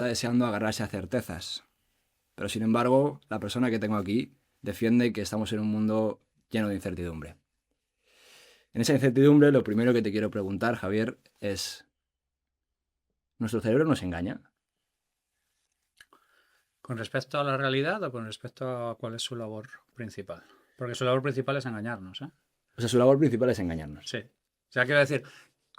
está deseando agarrarse a certezas. Pero sin embargo, la persona que tengo aquí defiende que estamos en un mundo lleno de incertidumbre. En esa incertidumbre, lo primero que te quiero preguntar, Javier, es: ¿nuestro cerebro nos engaña? ¿Con respecto a la realidad o con respecto a cuál es su labor principal? Porque su labor principal es engañarnos, ¿eh? O sea, su labor principal es engañarnos. Sí. O sea, quiero decir,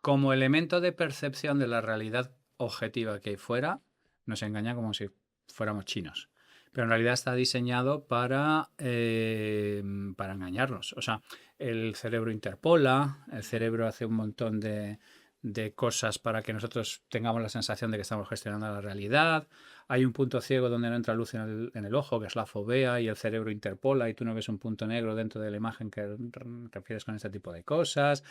como elemento de percepción de la realidad objetiva que hay fuera, nos engaña como si fuéramos chinos. Pero en realidad está diseñado para engañarnos. O sea, el cerebro interpola, el cerebro hace un montón de cosas para que nosotros tengamos la sensación de que estamos gestionando la realidad. Hay un punto ciego donde no entra luz en el ojo, que es la fovea, y el cerebro interpola y tú no ves un punto negro dentro de la imagen que refieres con este tipo de cosas.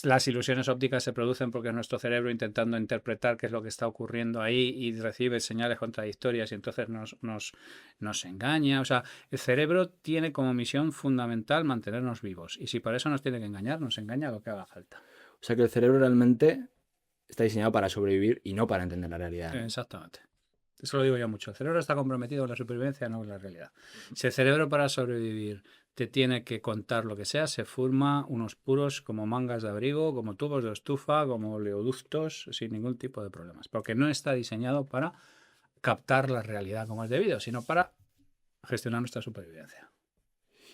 Las ilusiones ópticas se producen porque es nuestro cerebro intentando interpretar qué es lo que está ocurriendo ahí y recibe señales contradictorias y entonces nos engaña. O sea, el cerebro tiene como misión fundamental mantenernos vivos y si para eso nos tiene que engañar, nos engaña lo que haga falta. O sea, que el cerebro realmente está diseñado para sobrevivir y no para entender la realidad, ¿no? Exactamente. Eso lo digo yo mucho. El cerebro está comprometido con la supervivencia, no con la realidad. Si el cerebro para sobrevivir te tiene que contar lo que sea, se forma unos puros como mangas de abrigo, como tubos de estufa, como oleoductos, sin ningún tipo de problemas. Porque no está diseñado para captar la realidad como es debido, sino para gestionar nuestra supervivencia.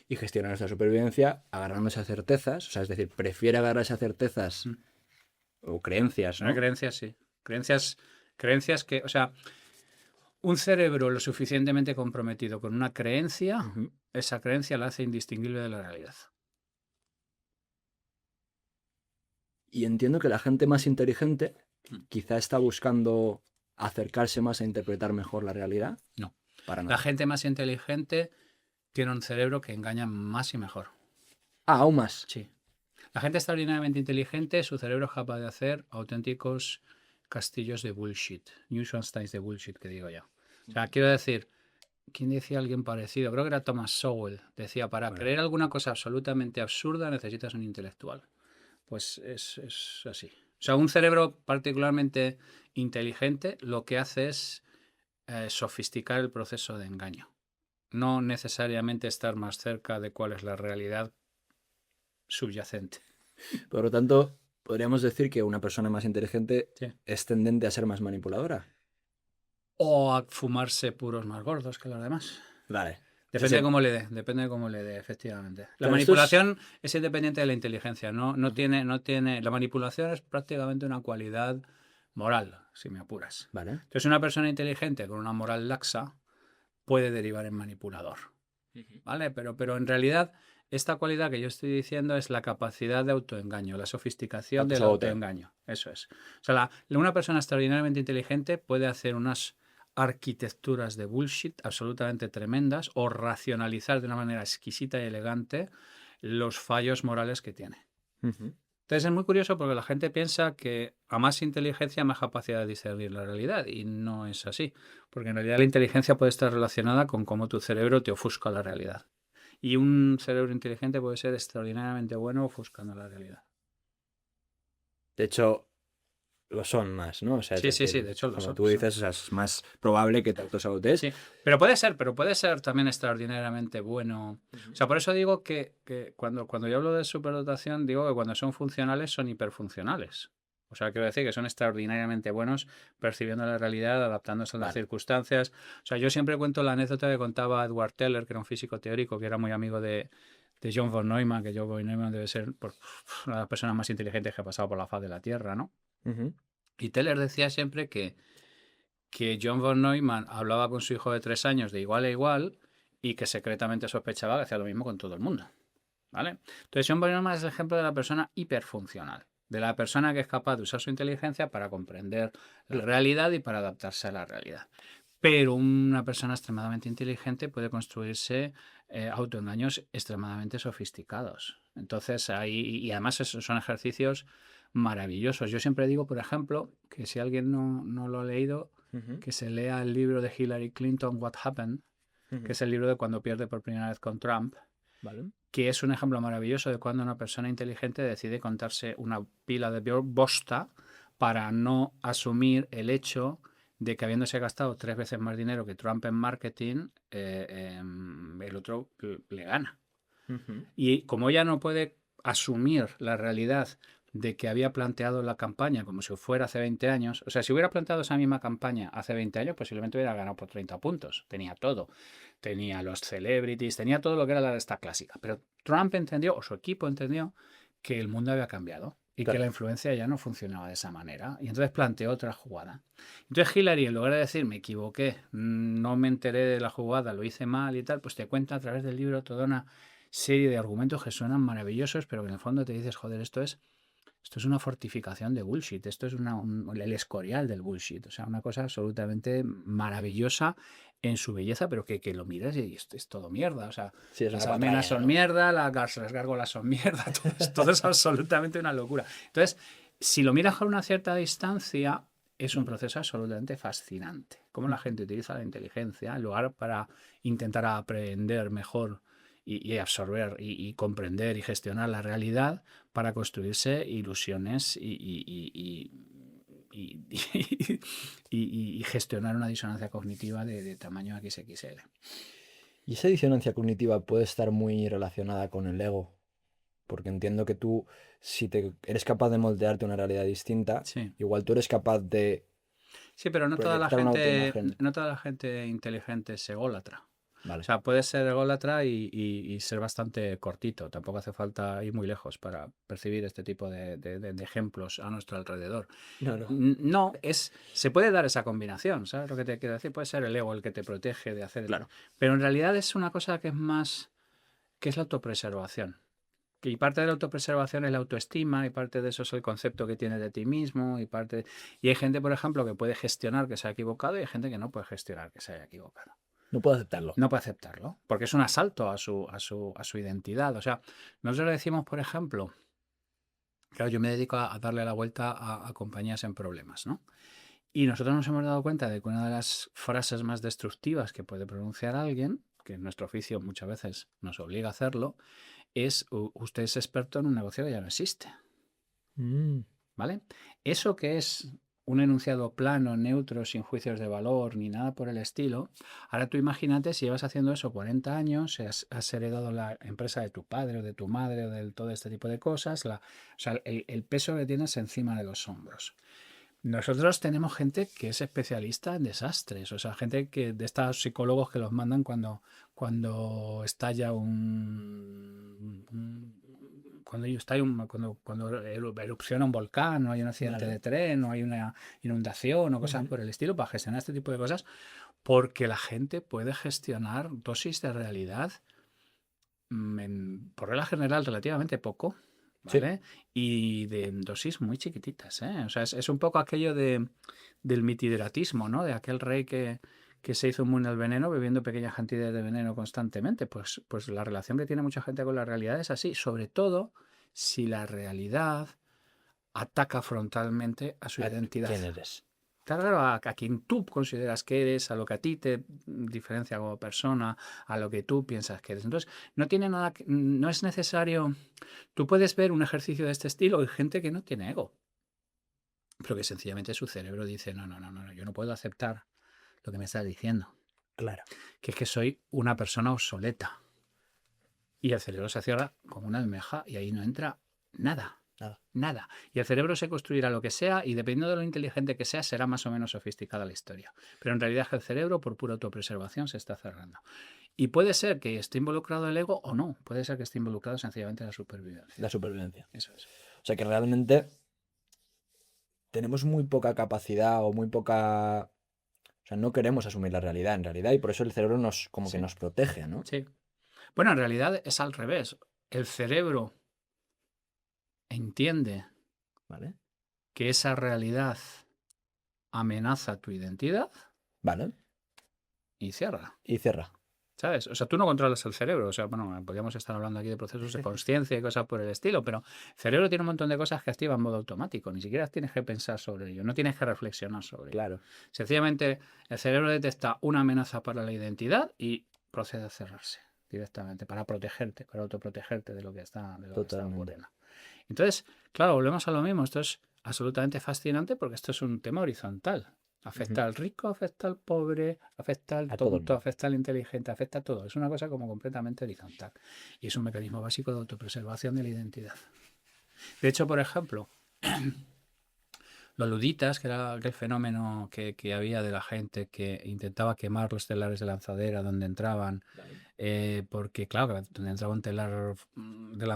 Y gestionar nuestra supervivencia agarrándose a certezas, o sea, es decir, prefiere agarrarse a certezas o creencias, Hay ¿no? creencias, sí. Creencias que, o sea, un cerebro lo suficientemente comprometido con una creencia, Ujú. esa creencia la hace indistinguible de la realidad. Y entiendo que la gente más inteligente Mm. quizá está buscando acercarse más a interpretar mejor la realidad. No. Para La nada. gente más inteligente tiene un cerebro que engaña más y mejor. Ah, aún más. Sí. La gente extraordinariamente inteligente, su cerebro es capaz de hacer auténticos castillos de bullshit. Neuschwansteins de bullshit, que digo yo. O sea, quiero decir, ¿quién decía alguien parecido? Creo que era Thomas Sowell. Decía, para Vale. creer alguna cosa absolutamente absurda necesitas un intelectual. Pues es así. O sea, un cerebro particularmente inteligente lo que hace es sofisticar el proceso de engaño. No necesariamente estar más cerca de cuál es la realidad subyacente. Por lo tanto, podríamos decir que una persona más inteligente Sí. es tendente a ser más manipuladora. O a fumarse puros más gordos que los demás. Vale. O sea, Depende de cómo le dé, depende de cómo le dé, efectivamente. La claro, esto es... manipulación es independiente de la inteligencia, no tiene, la manipulación es prácticamente una cualidad moral, si me apuras. Vale. Entonces, una persona inteligente con una moral laxa puede derivar en manipulador, ¿vale? Pero en realidad esta cualidad que yo estoy diciendo es la capacidad de autoengaño, la sofisticación del Autosaboteo. autoengaño, eso es. O sea, una persona extraordinariamente inteligente puede hacer unas arquitecturas de bullshit absolutamente tremendas o racionalizar de una manera exquisita y elegante los fallos morales que tiene. Ujú. Entonces es muy curioso porque la gente piensa que a más inteligencia, más capacidad de discernir la realidad y no es así, porque en realidad la inteligencia puede estar relacionada con cómo tu cerebro te ofusca la realidad. Y un cerebro inteligente puede ser extraordinariamente bueno ofuscando la realidad. De hecho, lo son más, ¿no? O sea, es Sí, sí, sí, decir, de hecho lo como son. tú dices, o sea, es más probable que te autosabotees. Sí, pero puede ser también extraordinariamente bueno. O sea, por eso digo que cuando yo hablo de superdotación, digo que cuando son funcionales son hiperfuncionales. O sea, quiero decir que son extraordinariamente buenos percibiendo la realidad, adaptándose a las Vale. circunstancias. O sea, yo siempre cuento la anécdota que contaba Edward Teller, que era un físico teórico, que era muy amigo de John von Neumann, que John von Neumann debe ser una de las personas más inteligentes que ha pasado por la faz de la Tierra, ¿no? Ujú. Y Teller decía siempre que John von Neumann hablaba con su hijo de 3 años de igual a igual y que secretamente sospechaba que hacía lo mismo con todo el mundo. ¿Vale? Entonces John von Neumann es el ejemplo de la persona hiperfuncional, de la persona que es capaz de usar su inteligencia para comprender la realidad y para adaptarse a la realidad. Pero una persona extremadamente inteligente puede construirse autoengaños extremadamente sofisticados. Entonces, y además son ejercicios maravillosos. Yo siempre digo, por ejemplo, que si alguien no lo ha leído, Ujú. que se lea el libro de Hillary Clinton, What Happened, que Ujú. es el libro de cuando pierde por primera vez con Trump, Vale. que es un ejemplo maravilloso de cuando una persona inteligente decide contarse una pila de bosta para no asumir el hecho de que habiéndose gastado 3 veces más dinero que Trump en marketing, el otro le gana. Y como ella no puede asumir la realidad de que había planteado la campaña como si fuera hace 20 años, o sea, si hubiera planteado esa misma campaña hace 20 años, posiblemente hubiera ganado por 30 puntos. Tenía todo. Tenía los celebrities, tenía todo lo que era la lista clásica. Pero Trump entendió, o su equipo entendió, que el mundo había cambiado y que Claro. la influencia ya no funcionaba de esa manera. Y entonces planteó otra jugada. Entonces Hillary, en lugar de decir, me equivoqué, no me enteré de la jugada, lo hice mal y tal, pues te cuenta a través del libro toda una serie de argumentos que suenan maravillosos, pero que en el fondo te dices, joder, esto es una fortificación de bullshit, esto es el escorial del bullshit, o sea, una cosa absolutamente maravillosa en su belleza, pero que lo miras y esto es todo mierda, o sea, Sí, es las una almenas patraña, son ¿no? mierda, las gárgolas son mierda, todo es absolutamente una locura. Entonces, si lo miras con una cierta distancia, es un proceso absolutamente fascinante. Cómo la gente utiliza la inteligencia en lugar para intentar aprender mejor y absorber y comprender y gestionar la realidad para construirse ilusiones y gestionar una disonancia cognitiva de tamaño XXL. Y esa disonancia cognitiva puede estar muy relacionada con el ego, porque entiendo que tú, si te eres capaz de moldearte una realidad distinta, Sí. igual tú eres capaz de Sí, pero proyectar una autoimagen. no toda la gente inteligente es ególatra. O Vale. sea, puedes ser ególatra y ser bastante cortito. Tampoco hace falta ir muy lejos para percibir este tipo de ejemplos a nuestro alrededor. No, no. No, se puede dar esa combinación, ¿sabes lo que te quiero decir? Puede ser el ego el que te protege de hacer... Claro. Pero en realidad es una cosa que es más... que es la autopreservación. Y parte de la autopreservación es la autoestima, y parte de eso es el concepto que tienes de ti mismo, y hay gente, por ejemplo, que puede gestionar que se ha equivocado y hay gente que no puede gestionar que se haya equivocado. No puedo aceptarlo. No puede aceptarlo, porque es un asalto a su identidad. O sea, nosotros le decimos, por ejemplo, claro, yo me dedico a darle la vuelta a compañías en problemas, ¿no? Y nosotros nos hemos dado cuenta de que una de las frases más destructivas que puede pronunciar alguien, que en nuestro oficio muchas veces nos obliga a hacerlo, es usted es experto en un negocio que ya no existe. ¿Vale? Eso que es un enunciado plano, neutro, sin juicios de valor ni nada por el estilo, ahora tú imagínate si llevas haciendo eso 40 años, has heredado la empresa de tu padre o de tu madre o de todo este tipo de cosas, o sea, el peso que tienes encima de los hombros. Nosotros tenemos gente que es especialista en desastres, o sea, gente que de estos psicólogos que los mandan cuando estalla cuando erupciona un volcán, o hay un accidente Vale. de tren, o hay una inundación, o cosas por el estilo, para gestionar este tipo de cosas, porque la gente puede gestionar dosis de realidad por regla general relativamente poco, Sí. ¿vale? Y de dosis muy chiquititas, ¿eh? O sea, es un poco aquello del mitideratismo, ¿no? De aquel rey que se hizo inmune al veneno bebiendo pequeñas cantidades de veneno constantemente. Pues la relación que tiene mucha gente con la realidad es así, sobre todo si la realidad ataca frontalmente a su identidad. ¿Quién eres? Claro, a quien tú consideras que eres, a lo que a ti te diferencia como persona, a lo que tú piensas que eres. Entonces, no es necesario. Tú puedes ver un ejercicio de este estilo y gente que no tiene ego, pero que sencillamente su cerebro dice, no, yo no puedo aceptar lo que me estás diciendo, Claro. que es que soy una persona obsoleta. Y el cerebro se cierra como una almeja y ahí no entra nada. Nada. Y el cerebro se construirá lo que sea y dependiendo de lo inteligente que sea, será más o menos sofisticada la historia. Pero en realidad el cerebro, por pura autopreservación, se está cerrando. Y puede ser que esté involucrado el ego o no. Puede ser que esté involucrado sencillamente la supervivencia. La supervivencia. Eso es. O sea que realmente tenemos muy poca capacidad o muy poca... O sea, no queremos asumir la realidad en realidad y por eso el cerebro como que nos protege, ¿no? Sí. Bueno, en realidad es al revés. El cerebro entiende ¿Vale? que esa realidad amenaza tu identidad Vale. y cierra. Y cierra. ¿Sabes? O sea, tú no controlas el cerebro. O sea, bueno, podríamos estar hablando aquí de procesos de conciencia y cosas por el estilo, pero el cerebro tiene un montón de cosas que activa en modo automático. Ni siquiera tienes que pensar sobre ello, no tienes que reflexionar sobre ello. Claro. Sencillamente, el cerebro detecta una amenaza para la identidad y procede a cerrarse directamente para protegerte, para autoprotegerte de lo que está ocurriendo. Entonces, claro, volvemos a lo mismo. Esto es absolutamente fascinante porque esto es un tema horizontal. Afecta al rico, afecta al pobre, afecta al A todo el tonto, mundo. afecta al inteligente, afecta a todo. Es una cosa como completamente horizontal. Y es un mecanismo básico de autopreservación de la identidad. De hecho, por ejemplo, los luditas, que era aquel fenómeno que había de la gente que intentaba quemar los telares de lanzadera donde entraban, porque claro, donde entraba un telar de